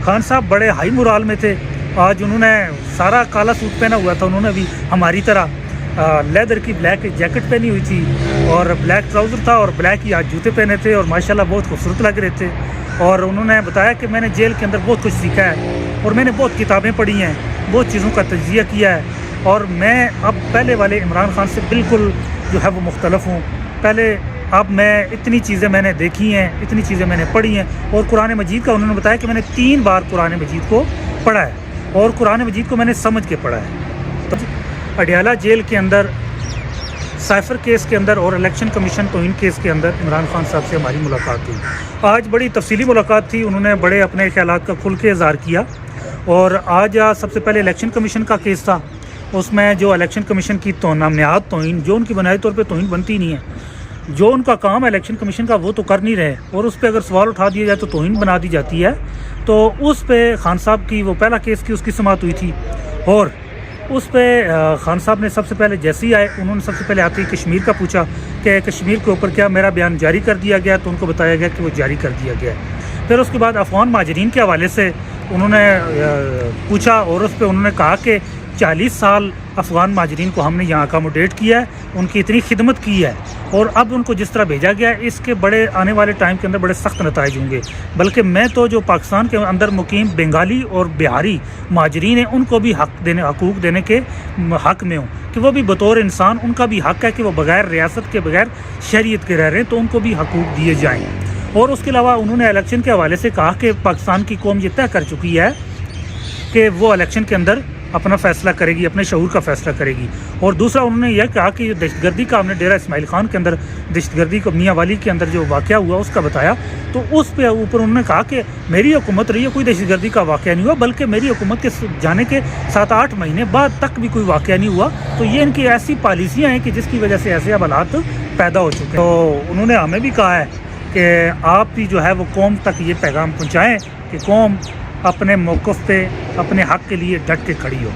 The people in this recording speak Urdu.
خان صاحب بڑے ہائی مورال میں تھے. آج انہوں نے سارا کالا سوٹ پہنا ہوا تھا, انہوں نے بھی ہماری طرح لیدر کی بلیک جیکٹ پہنی ہوئی تھی اور بلیک ٹراؤزر تھا اور بلیک ہی آج جوتے پہنے تھے اور ماشاءاللہ بہت خوبصورت لگ رہے تھے. اور انہوں نے بتایا کہ میں نے جیل کے اندر بہت کچھ سیکھا ہے اور میں نے بہت کتابیں پڑھی ہیں, بہت چیزوں کا تجزیہ کیا ہے اور میں اب پہلے والے عمران خان سے بالکل جو ہے وہ مختلف ہوں. پہلے اب میں اتنی چیزیں میں نے دیکھی ہیں, اتنی چیزیں میں نے پڑھی ہیں. اور قرآن مجید کا انہوں نے بتایا کہ میں نے 3 بار قرآن مجید کو پڑھا ہے اور قرآن مجید کو میں نے سمجھ کے پڑھا ہے. تو اڈیالہ جیل کے اندر سائفر کیس کے اندر اور الیکشن کمیشن توہین کیس کے اندر عمران خان صاحب سے ہماری ملاقات ہوئی. آج بڑی تفصیلی ملاقات تھی, انہوں نے بڑے اپنے خیالات کا کھل کے اظہار کیا. اور آج سب سے پہلے الیکشن کمیشن کا کیس تھا, اس میں جو الیکشن کمیشن کی نامنیات توہین جو ان کی بنیادی طور پہ توہین بنتی نہیں ہے, جو ان کا کام ہے الیکشن کمیشن کا وہ تو کر نہیں رہے اور اس پہ اگر سوال اٹھا دیا جائے تو توہین بنا دی جاتی ہے. تو اس پہ خان صاحب کی وہ پہلا کیس کی اس کی سماعت ہوئی تھی اور اس پہ خان صاحب نے سب سے پہلے جیسے ہی آئے انہوں نے سب سے پہلے آتے ہی کشمیر کا پوچھا کہ کشمیر کے اوپر کیا میرا بیان جاری کر دیا گیا, تو ان کو بتایا گیا کہ وہ جاری کر دیا گیا. پھر اس کے بعد افغان مہاجرین کے حوالے سے انہوں نے پوچھا اور اس پہ انہوں نے کہا کہ 40 سال افغان مہاجرین کو ہم نے یہاں اکاموڈیٹ کیا ہے, ان کی اتنی خدمت کی ہے اور اب ان کو جس طرح بھیجا گیا ہے اس کے بڑے آنے والے ٹائم کے اندر بڑے سخت نتائج ہوں گے. بلکہ میں تو جو پاکستان کے اندر مقیم بنگالی اور بہاری مہاجرین ہیں ان کو بھی حقوق دینے کے حق میں ہوں کہ وہ بھی بطور انسان ان کا بھی حق ہے کہ وہ بغیر ریاست کے بغیر شہریت کے رہ رہے ہیں, تو ان کو بھی حقوق دیے جائیں. اور اس کے علاوہ انہوں نے الیکشن کے حوالے سے کہا کہ پاکستان کی قوم یہ طے کر چکی ہے کہ وہ الیکشن کے اندر اپنا فیصلہ کرے گی, اپنے شعور کا فیصلہ کرے گی. اور دوسرا انہوں نے یہ کہا کہ دہشت گردی کا ہم نے ڈیرہ اسماعیل خان کے اندر دہشت گردی کو میاں والی کے اندر جو واقعہ ہوا اس کا بتایا, تو اس پہ اوپر انہوں نے کہا کہ میری حکومت رہی ہے, کوئی دہشت گردی کا واقعہ نہیں ہوا, بلکہ میری حکومت کے جانے کے 7-8 مہینے بعد تک بھی کوئی واقعہ نہیں ہوا. تو یہ ان کی ایسی پالیسیاں ہیں کہ جس کی وجہ سے ایسے حالات پیدا ہو چکے ہیں. تو انہوں نے ہمیں بھی کہا ہے کہ آپ بھی جو ہے وہ قوم تک یہ پیغام پہنچائیں کہ قوم اپنے موقف پہ اپنے حق کے لیے ڈٹ کے کھڑی ہو.